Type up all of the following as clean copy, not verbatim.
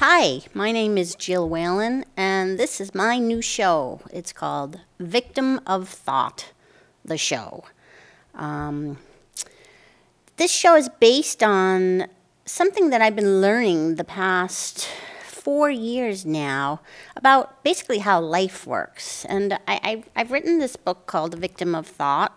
Hi, my name is Jill Whalen, and this is my new show. It's called Victim of Thought, the show. Um, this show is based on something that I've been learning the past 4 years now about basically how life works. And I've written this book called Victim of Thought.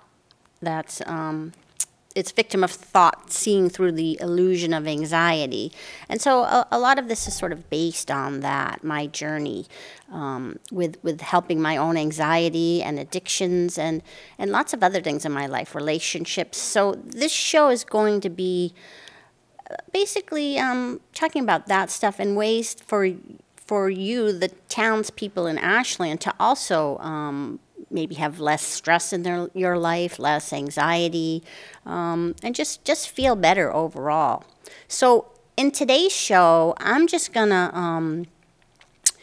It's victim of thought, seeing through the illusion of anxiety. And so a lot of this is sort of based on that, my journey with helping my own anxiety and addictions and lots of other things in my life, relationships. So this show is going to be basically talking about that stuff in ways for you, the townspeople in Ashland, to also maybe have less stress in your life, less anxiety, and just feel better overall. So in today's show, I'm just gonna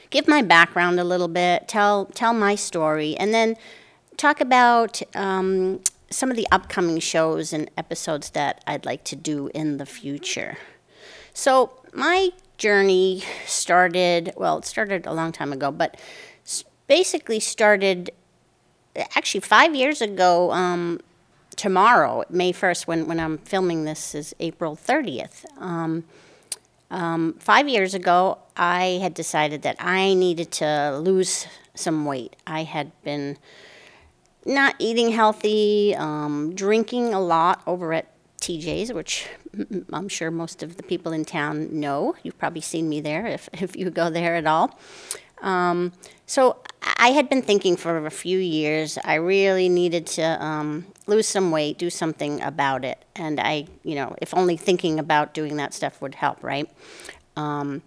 give my background a little bit, tell my story, and then talk about some of the upcoming shows and episodes that I'd like to do in the future. So my journey started, well, it started a long time ago, but basically started actually 5 years ago. Tomorrow, May 1st, when I'm filming this, is April 30th. 5 years ago, I had decided that I needed to lose some weight. I had been not eating healthy, drinking a lot over at TJ's, which I'm sure most of the people in town know. You've probably seen me there if you go there at all. So I had been thinking for a few years I really needed to lose some weight, do something about it. And if only thinking about doing that stuff would help, right? Finally,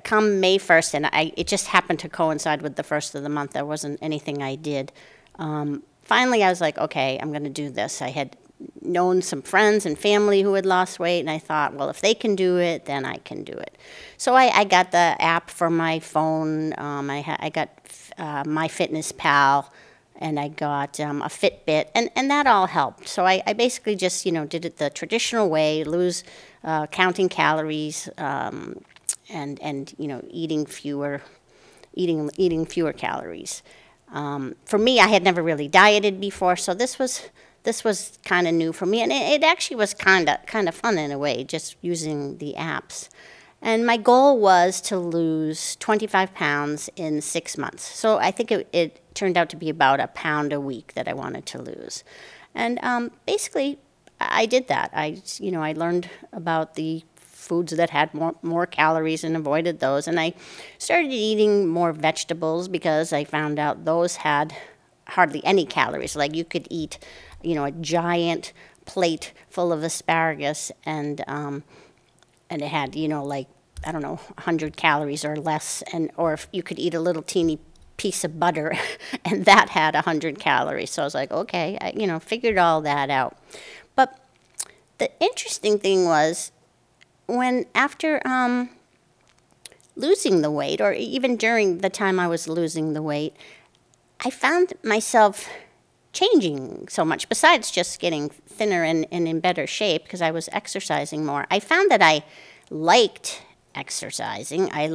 come May 1st, and it just happened to coincide with the first of the month. There wasn't anything I did. Finally, I was like, okay, I'm going to do this. I had known some friends and family who had lost weight, and I thought, well, if they can do it, then I can do it. So I got the app for my phone. I got MyFitnessPal, and I got a Fitbit, and that all helped. So I basically just did it the traditional way, counting calories, and eating fewer calories. For me, I had never really dieted before, so this was kind of new for me, and it actually was kind of fun in a way, just using the apps. And my goal was to lose 25 pounds in 6 months. So I think it turned out to be about a pound a week that I wanted to lose. And basically, I did that. I learned about the foods that had more calories and avoided those. And I started eating more vegetables because I found out those had hardly any calories. Like you could eat a giant plate full of asparagus, and it had, I don't know, 100 calories or less, or if you could eat a little teeny piece of butter, and that had 100 calories. So I was like, okay, I figured all that out. But the interesting thing was, after losing the weight, or even during the time I was losing the weight, I found myself changing so much, besides just getting thinner and in better shape because I was exercising more. I found that I liked exercising. I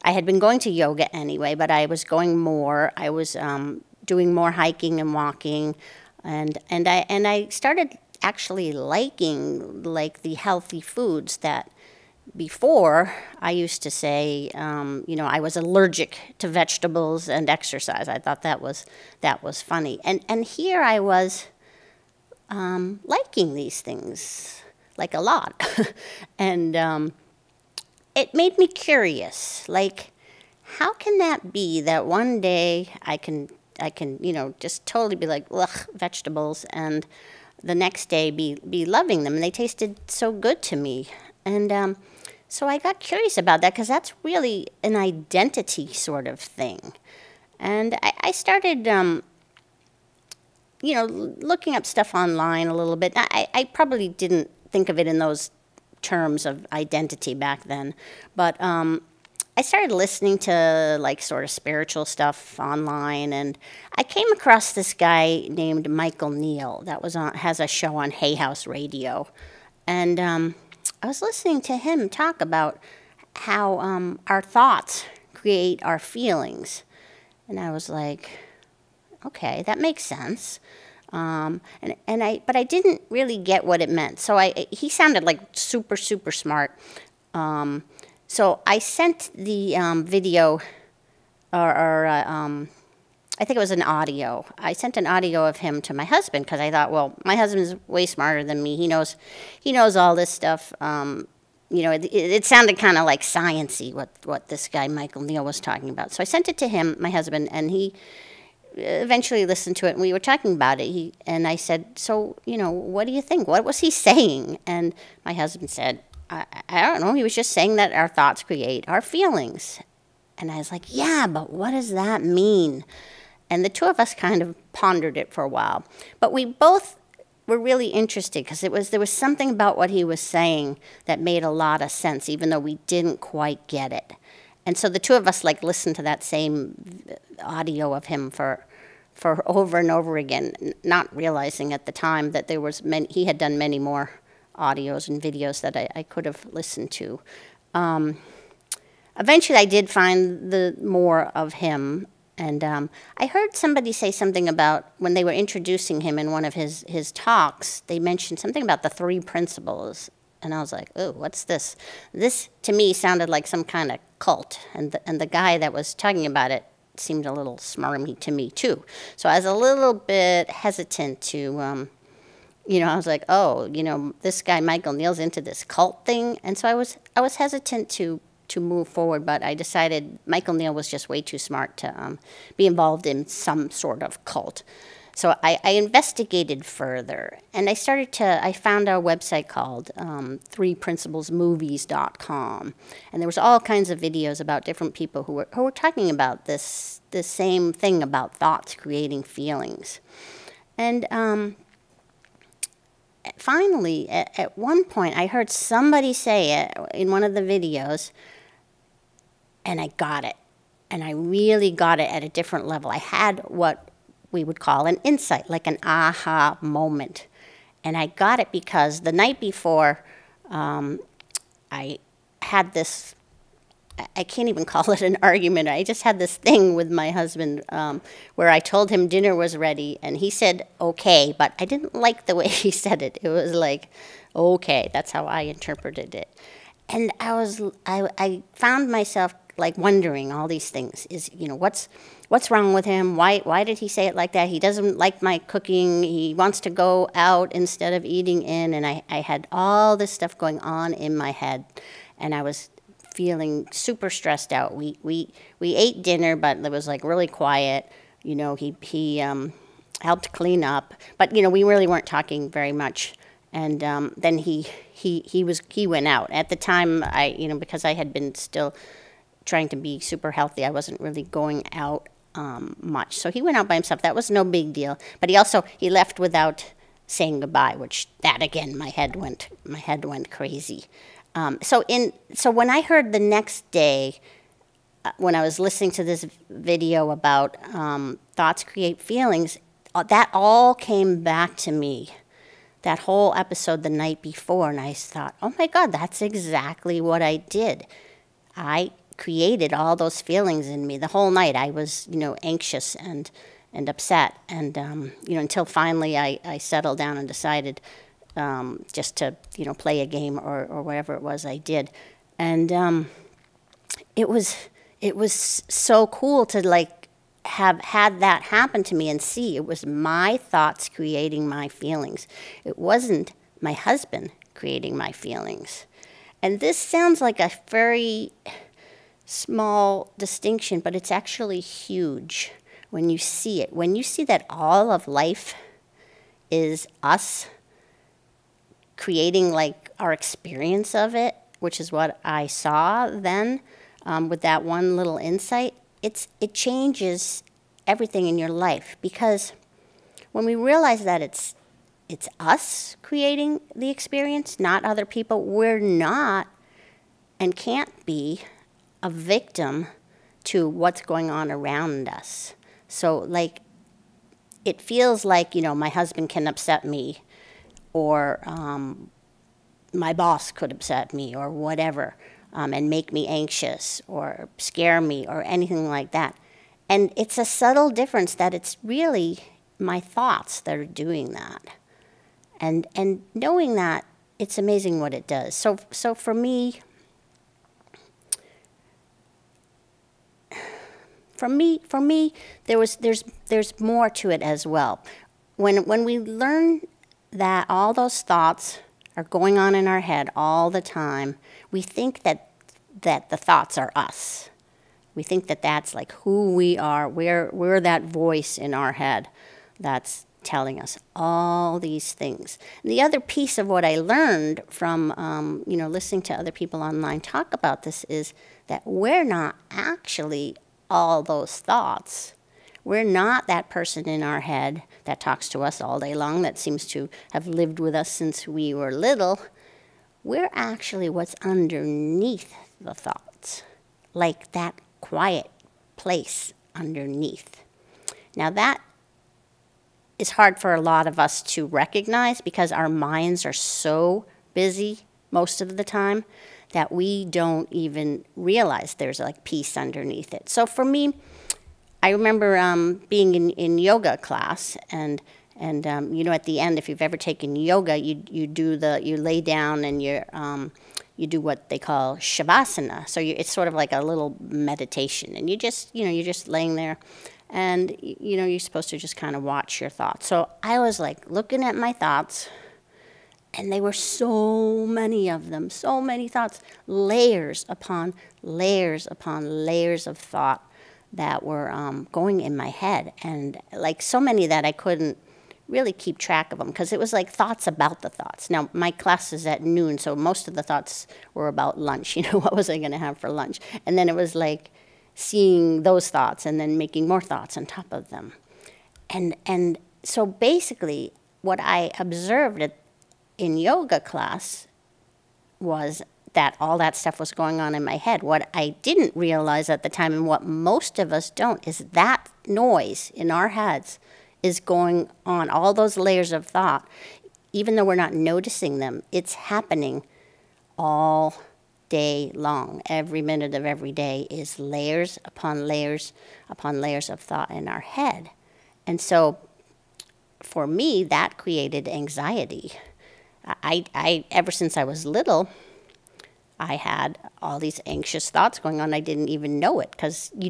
had been going to yoga anyway, but I was going more. I was doing more hiking and walking, and I started actually liking the healthy foods that before I used to say, I was allergic to vegetables and exercise. I thought that was funny. And here I was liking these things, like a lot. And it made me curious, how can that be that one day I can just totally be like, ugh, vegetables, and the next day be loving them, and they tasted so good to me. And so I got curious about that because that's really an identity sort of thing. And I started, looking up stuff online a little bit. I probably didn't think of it in those terms of identity back then, but I started listening to sort of spiritual stuff online, and I came across this guy named Michael Neal that has a show on Hay House Radio, and I was listening to him talk about how our thoughts create our feelings. And I was like, okay, that makes sense. But I didn't really get what it meant. So he sounded like super, super smart. So I sent the video, or I think it was an audio. I sent an audio of him to my husband because I thought, well, my husband's way smarter than me. He knows all this stuff. It sounded kind of like science-y what this guy Michael Neal was talking about. So I sent it to him, my husband, and he eventually listened to it, and we were talking about it. And I said, so, what do you think? What was he saying? And my husband said, I don't know. He was just saying that our thoughts create our feelings. And I was like, yeah, but what does that mean? And the two of us kind of pondered it for a while. But we both were really interested because there was something about what he was saying that made a lot of sense, even though we didn't quite get it. And so the two of us listened to that same audio of him for over and over again, not realizing at the time that he had done many more audios and videos that I could have listened to. Eventually I did find more of him, and I heard somebody say something about when they were introducing him in one of his talks, they mentioned something about the 3 principles. And I was like, oh, what's this? This, to me, sounded like some kind of cult. And the guy that was talking about it seemed a little smarmy to me, too. So I was a little bit hesitant to, I was like, oh, this guy Michael Neal's into this cult thing. And so I was hesitant to move forward, but I decided Michael Neal was just way too smart to be involved in some sort of cult. So I investigated further, and I found our website called 3principlesmovies.com, and there was all kinds of videos about different people who were talking about this same thing about thoughts creating feelings. And finally, at one point, I heard somebody say it in one of the videos, and I got it, and I really got it at a different level. I had what we would call an insight, like an aha moment. And I got it because the night before, I had this, I can't even call it an argument. I just had this thing with my husband where I told him dinner was ready, and he said, okay, but I didn't like the way he said it. It was like, okay, that's how I interpreted it. And I found myself wondering all these things. What's wrong with him? Why did he say it like that? He doesn't like my cooking. He wants to go out instead of eating in. And I had all this stuff going on in my head, and I was feeling super stressed out. We ate dinner, but it was really quiet. He helped clean up, but we really weren't talking very much. And then he went out. At the time, because I had been still trying to be super healthy, I wasn't really going out much. So he went out by himself. That was no big deal. But he left without saying goodbye, which that again, my head went crazy. So when I heard the next day, when I was listening to this video about thoughts create feelings, that all came back to me. That whole episode the night before, and I thought, oh my God, that's exactly what I did. I created all those feelings in me the whole night. I was, anxious and upset, and until finally I settled down and decided just to play a game or whatever it was I did, and it was so cool to have had that happen to me and see it was my thoughts creating my feelings. It wasn't my husband creating my feelings. And this sounds like a very small distinction, but it's actually huge when you see it. When you see that all of life is us creating our experience of it, which is what I saw then with that one little insight, it changes everything in your life, because when we realize that it's us creating the experience, not other people, we're not and can't be a victim to what's going on around us. So it feels like, my husband can upset me, or my boss could upset me or whatever, and make me anxious or scare me or anything like that. And it's a subtle difference that it's really my thoughts that are doing that. And knowing that, it's amazing what it does. So for me, there's more to it as well. When we learn that all those thoughts are going on in our head all the time, we think that the thoughts are us. We think that that's like who we are. We're that voice in our head that's telling us all these things. And the other piece of what I learned from listening to other people online talk about this is that we're not actually all those thoughts. We're not that person in our head that talks to us all day long, that seems to have lived with us since we were little. We're actually what's underneath the thoughts, like that quiet place underneath. Now that is hard for a lot of us to recognize because our minds are so busy most of the time that we don't even realize there's like peace underneath it. So for me, I remember being in yoga class, and at the end, if you've ever taken yoga, you lay down and you do what they call shavasana. So it's sort of like a little meditation, and you're just laying there, and you're supposed to just kind of watch your thoughts. So I was like looking at my thoughts, and they were so many of them, so many thoughts, layers upon layers upon layers of thought that were going in my head, and like so many that I couldn't really keep track of them because it was like thoughts about the thoughts. Now, my class is at noon, so most of the thoughts were about lunch. What was I going to have for lunch? And then it was like seeing those thoughts and then making more thoughts on top of them. And so basically what I observed in yoga class was that all that stuff was going on in my head. What I didn't realize at the time, and what most of us don't, is that noise in our heads is going on, all those layers of thought. Even though we're not noticing them, it's happening all day long. Every minute of every day is layers upon layers upon layers of thought in our head. And so for me, that created anxiety. I ever since I was little, I had all these anxious thoughts going on. I didn't even know it because we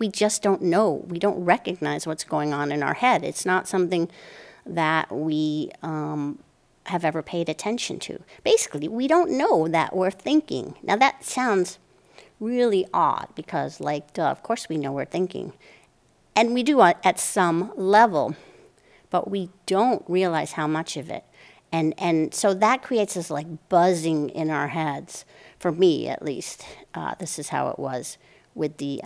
just don't know. We don't recognize what's going on in our head. It's not something that we have ever paid attention to. Basically, we don't know that we're thinking. Now, that sounds really odd because, of course we know we're thinking. And we do at some level, but we don't realize how much of it. And so that creates this buzzing in our heads. For me, at least, this is how it was with the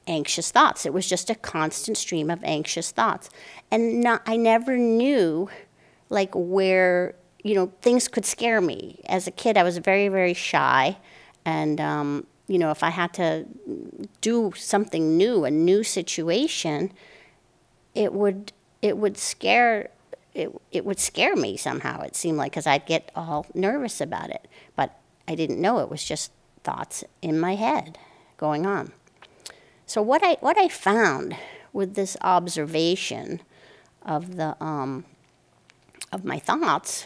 anxious thoughts. It was just a constant stream of anxious thoughts. And I never knew where, things could scare me. As a kid, I was very, very shy. And, if I had to do something new, a new situation, it would scare me somehow, it seemed like, because I'd get all nervous about it. But I didn't know it was just thoughts in my head going on. So what I found with this observation of of my thoughts,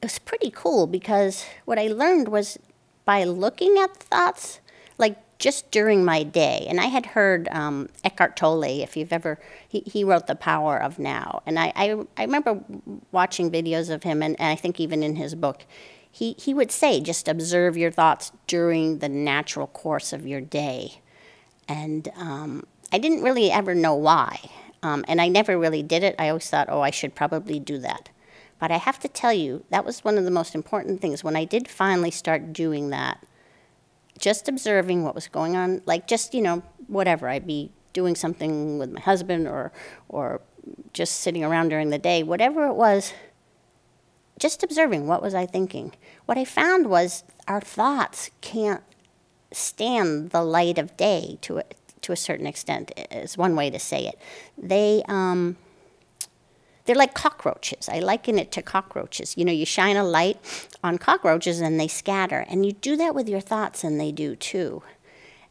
it was pretty cool, because what I learned was by looking at the thoughts, just during my day. And I had heard Eckhart Tolle, if you've ever, he wrote The Power of Now. And I remember watching videos of him, and I think even in his book, he would say, just observe your thoughts during the natural course of your day. And I didn't really ever know why. And I never really did it. I always thought, I should probably do that. But I have to tell you, that was one of the most important things. When I did finally start doing that, just observing what was going on, whatever. I'd be doing something with my husband or just sitting around during the day, whatever it was, just observing what was I thinking. What I found was our thoughts can't stand the light of day to a certain extent, is one way to say it. they're like cockroaches. I liken it to cockroaches. You know, you shine a light on cockroaches and they scatter. And you do that with your thoughts and they do too.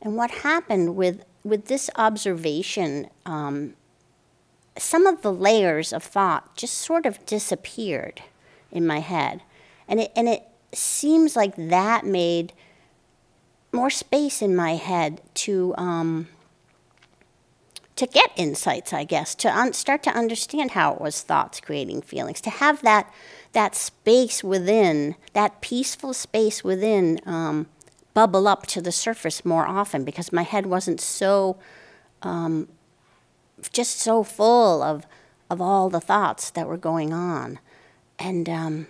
And what happened with this observation, some of the layers of thought just sort of disappeared in my head. And it seems like that made more space in my head to get insights, I guess, to start to understand how it was thoughts creating feelings, to have that space within, that peaceful space within, bubble up to the surface more often, because my head wasn't so, just so full of all the thoughts that were going on. And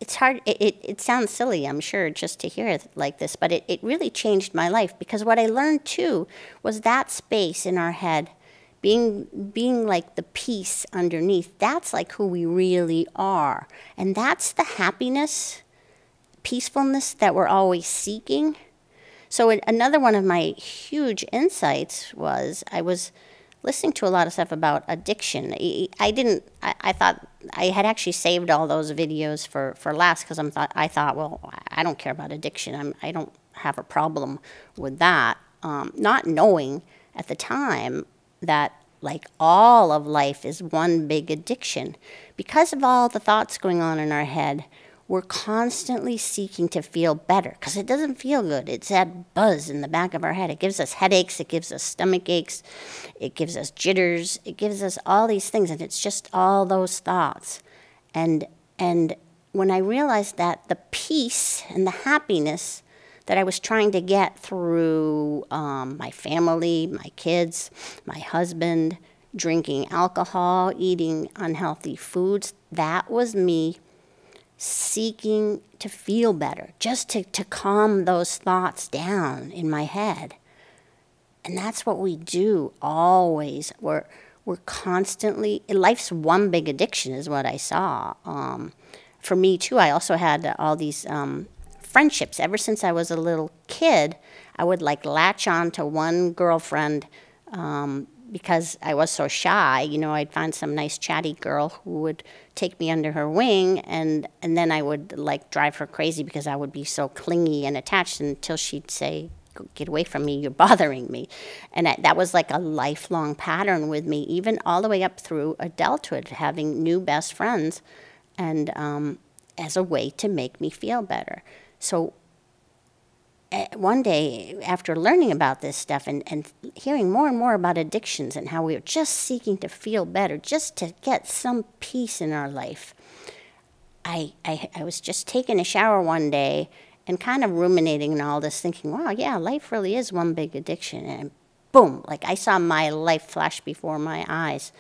it's hard, it sounds silly, I'm sure, just to hear it like this, but it really changed my life, because what I learned too was that space in our head, being like the peace underneath, that's like who we really are. And that's the happiness, peacefulness that we're always seeking. So another one of my huge insights was, I was listening to a lot of stuff about addiction. I thought I had actually saved all those videos for last, because I thought, well, I don't care about addiction. I don't have a problem with that. Not knowing at the time that like all of life is one big addiction. Because of all the thoughts going on in our head, we're constantly seeking to feel better, because it doesn't feel good. It's that buzz in the back of our head. It gives us headaches. It gives us stomach aches. It gives us jitters. It gives us all these things, and it's just all those thoughts. And when I realized that the peace and the happiness that I was trying to get through my family, my kids, my husband, drinking alcohol, eating unhealthy foods, that was me seeking to feel better, just to calm those thoughts down in my head. And that's what we do always. We're constantly, life's one big addiction is what I saw. For me too, I also had all these friendships. Ever since I was a little kid, I would like latch on to one girlfriend because I was so shy. You know, I'd find some nice chatty girl who would take me under her wing, and then I would like drive her crazy because I would be so clingy and attached until she'd say, "Get away from me, you're bothering me." And that was like a lifelong pattern with me, even all the way up through adulthood, having new best friends, and as a way to make me feel better. So one day, after learning about this stuff and hearing more and more about addictions and how we are just seeking to feel better, just to get some peace in our life, I was just taking a shower one day and kind of ruminating and all this, thinking, wow, yeah, life really is one big addiction. And boom, like I saw my life flash before my eyes.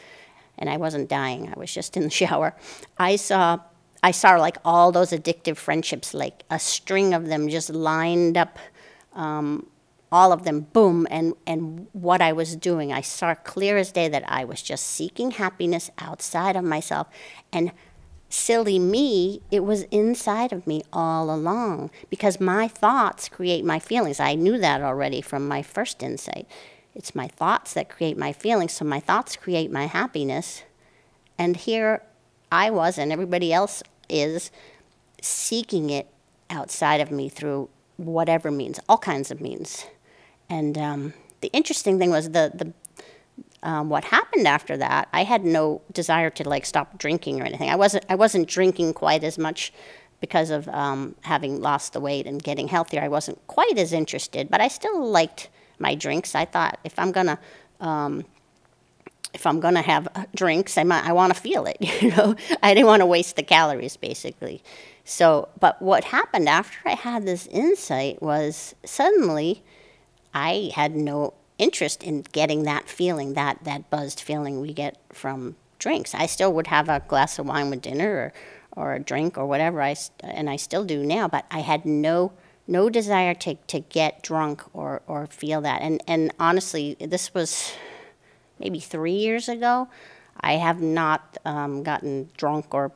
And I wasn't dying. I was just in the shower. I saw like all those addictive friendships, like a string of them just lined up, all of them, boom, and what I was doing. I saw clear as day that I was just seeking happiness outside of myself. And silly me, it was inside of me all along, because my thoughts create my feelings. I knew that already from my first insight. It's my thoughts that create my feelings, so my thoughts create my happiness. And here I was, and everybody else is, seeking it outside of me through whatever means, all kinds of means. And the interesting thing was what happened after that. I had no desire to like stop drinking or anything. I wasn't drinking quite as much because of having lost the weight and getting healthier. I wasn't quite as interested, but I still liked my drinks. I thought if I'm gonna have drinks, I want to feel it. You know, I didn't want to waste the calories, basically. So, but what happened after I had this insight was suddenly I had no interest in getting that feeling, that buzzed feeling we get from drinks. I still would have a glass of wine with dinner or a drink or whatever, and I still do now, but I had no desire to get drunk or feel that. And honestly, this was maybe 3 years ago. I have not gotten drunk, or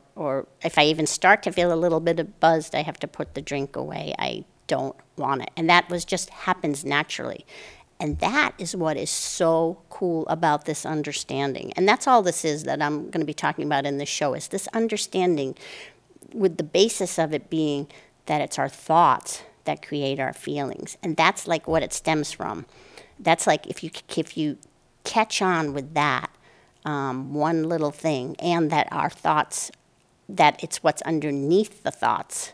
if I even start to feel a little bit of buzzed, I have to put the drink away. I don't want it. And that just happens naturally. And that is what is so cool about this understanding. And that's all this is that I'm going to be talking about in this show, is this understanding, with the basis of it being that it's our thoughts that create our feelings. And that's like what it stems from. That's like if you catch on with that one little thing, and that our thoughts, that it's what's underneath the thoughts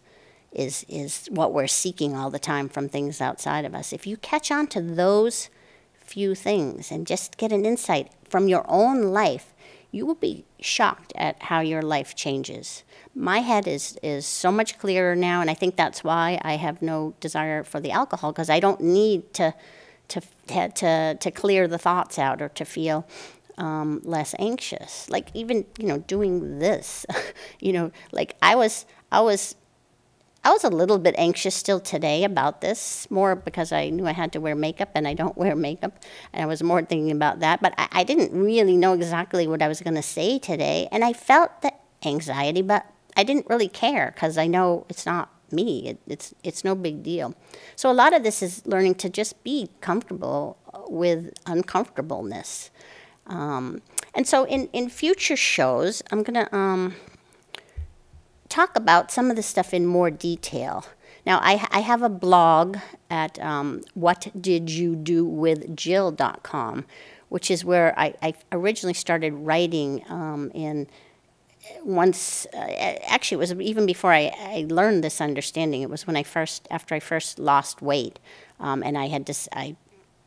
is what we're seeking all the time from things outside of us. If you catch on to those few things and just get an insight from your own life, you will be shocked at how your life changes. My head is so much clearer now, and I think that's why I have no desire for the alcohol, because I don't need to clear the thoughts out or to feel less anxious. Like even, doing this, like I was a little bit anxious still today about this, more because I knew I had to wear makeup and I don't wear makeup, and I was more thinking about that. But I didn't really know exactly what I was going to say today, and I felt the anxiety, but I didn't really care because I know it's not me. It's no big deal. So a lot of this is learning to just be comfortable with uncomfortableness. And so in future shows, I'm going to talk about some of the stuff in more detail. Now, I have a blog at whatdidyoudowithjill.com, which is where I originally started writing actually, it was even before I learned this understanding. It was when after I first lost weight, and I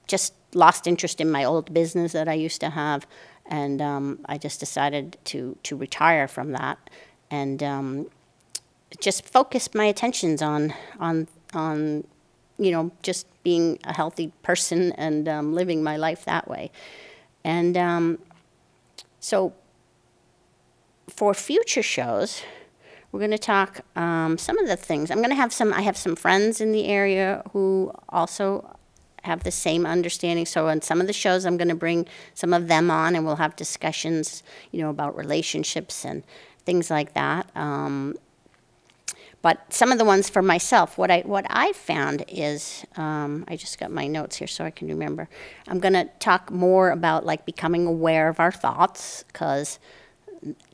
just lost interest in my old business that I used to have, and I just decided to retire from that, and just focused my attentions on just being a healthy person and living my life that way. And so for future shows, we're going to talk some of the things. I have some friends in the area who also have the same understanding. So on some of the shows, I'm going to bring some of them on, and we'll have discussions, about relationships and things like that. But some of the ones for myself, what I found is, I just got my notes here so I can remember. I'm going to talk more about like becoming aware of our thoughts, because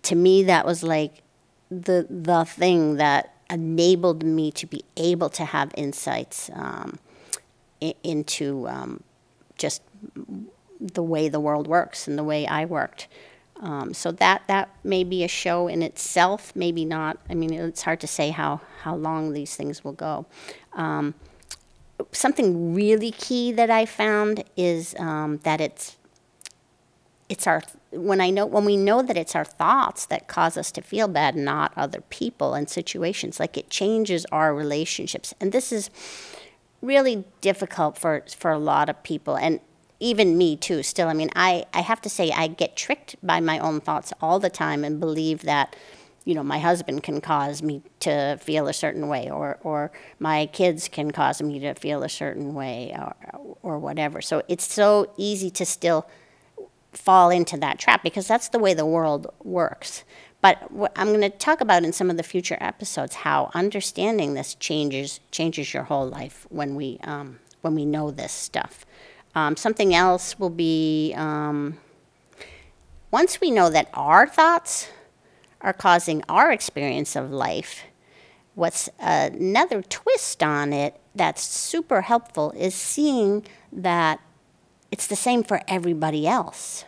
to me that was like the thing that enabled me to be able to have insights into just the way the world works and the way I worked. So that may be a show in itself, maybe not. I mean, it's hard to say how long these things will go. Something really key that I found is that it's when we know that it's our thoughts that cause us to feel bad, not other people and situations. Like, it changes our relationships, and this is really difficult for a lot of people, and even me too still. I mean, I have to say I get tricked by my own thoughts all the time and believe that, my husband can cause me to feel a certain way, or my kids can cause me to feel a certain way, or whatever. So it's so easy to still fall into that trap, because that's the way the world works. But what I'm going to talk about in some of the future episodes, how understanding this changes your whole life when we know this stuff. Something else will be, once we know that our thoughts are causing our experience of life, what's another twist on it that's super helpful is seeing that it's the same for everybody else.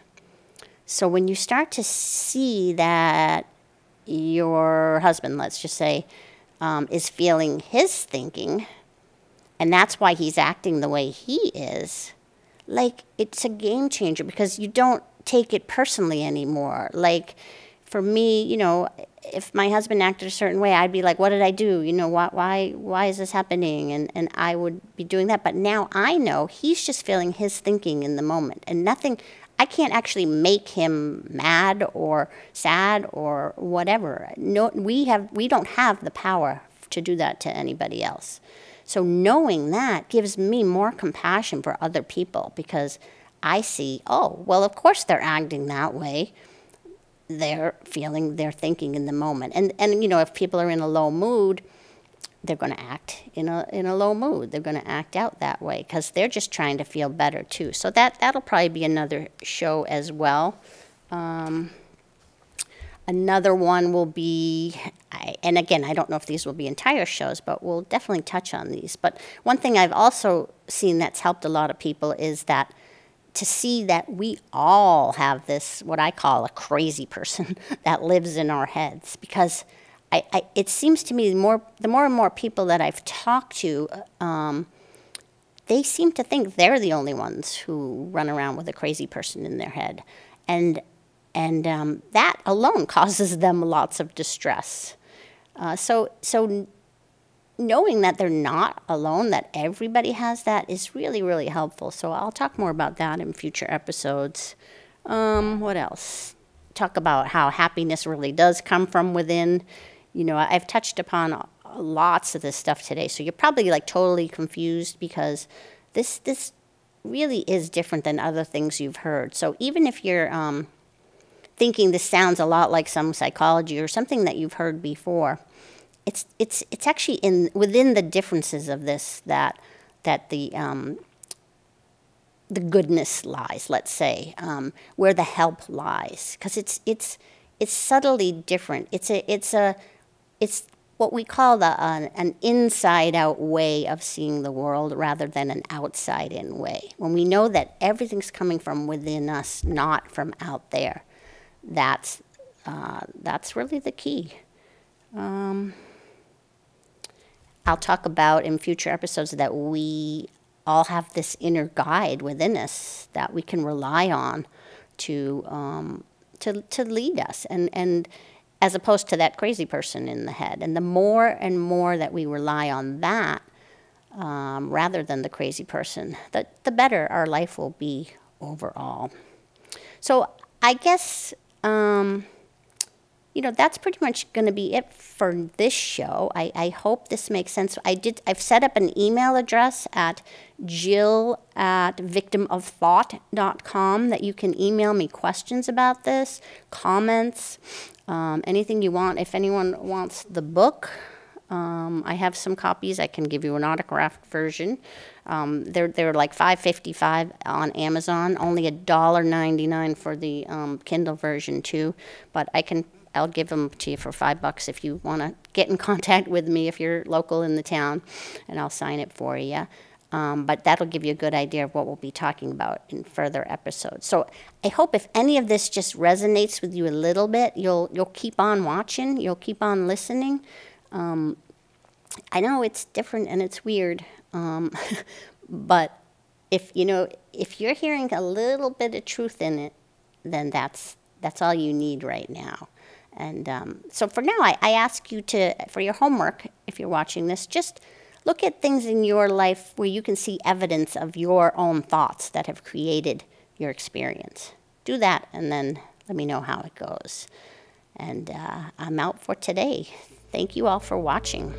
So when you start to see that your husband, let's just say, is feeling his thinking, and that's why he's acting the way he is, like, it's a game changer, because you don't take it personally anymore. Like, for me, if my husband acted a certain way, I'd be like, what did I do? Why is this happening? And I would be doing that. But now I know he's just feeling his thinking in the moment, and nothing. I can't actually make him mad or sad or whatever. No, we don't have the power to do that to anybody else. So knowing that gives me more compassion for other people, because I see, oh, well, of course they're acting that way. They're thinking in the moment. And if people are in a low mood, they're going to act in a low mood. They're going to act out that way because they're just trying to feel better too. So that'll probably be another show as well. Another one will be, and again, I don't know if these will be entire shows, but we'll definitely touch on these. But one thing I've also seen that's helped a lot of people is that to see that we all have this, what I call a crazy person that lives in our heads. Because it seems to me the more and more people that I've talked to, they seem to think they're the only ones who run around with a crazy person in their head. And that alone causes them lots of distress. So knowing that they're not alone, that everybody has that, is really, really helpful. So I'll talk more about that in future episodes. What else? Talk about how happiness really does come from within. You know, I've touched upon lots of this stuff today, so you're probably like totally confused because this really is different than other things you've heard. So even if you're thinking this sounds a lot like some psychology or something that you've heard before, it's actually within the differences of this that the goodness lies, let's say, where the help lies, because it's subtly different. It's what we call an inside-out way of seeing the world rather than an outside-in way. When we know that everything's coming from within us, not from out there, that's really the key. I'll talk about in future episodes that we all have this inner guide within us that we can rely on to lead us, and as opposed to that crazy person in the head. And the more and more that we rely on that, rather than the crazy person, the better our life will be overall. So I guess, that's pretty much going to be it for this show. I hope this makes sense. I've set up an email address at jill@victimofthought.com that you can email me questions about this, comments, anything you want. If anyone wants the book, I have some copies. I can give you an autographed version. They're like $5.55 on Amazon, only $1.99 for the Kindle version too. But I'll give them to you for $5 if you want to get in contact with me if you're local in the town, and I'll sign it for you. But that'll give you a good idea of what we'll be talking about in further episodes. So I hope if any of this just resonates with you a little bit, you'll keep on watching, you'll keep on listening. I know it's different and it's weird, but if you're hearing a little bit of truth in it, then that's all you need right now. And so for now, I ask you for your homework, if you're watching this, just look at things in your life where you can see evidence of your own thoughts that have created your experience. Do that, and then let me know how it goes. And I'm out for today. Thank you all for watching.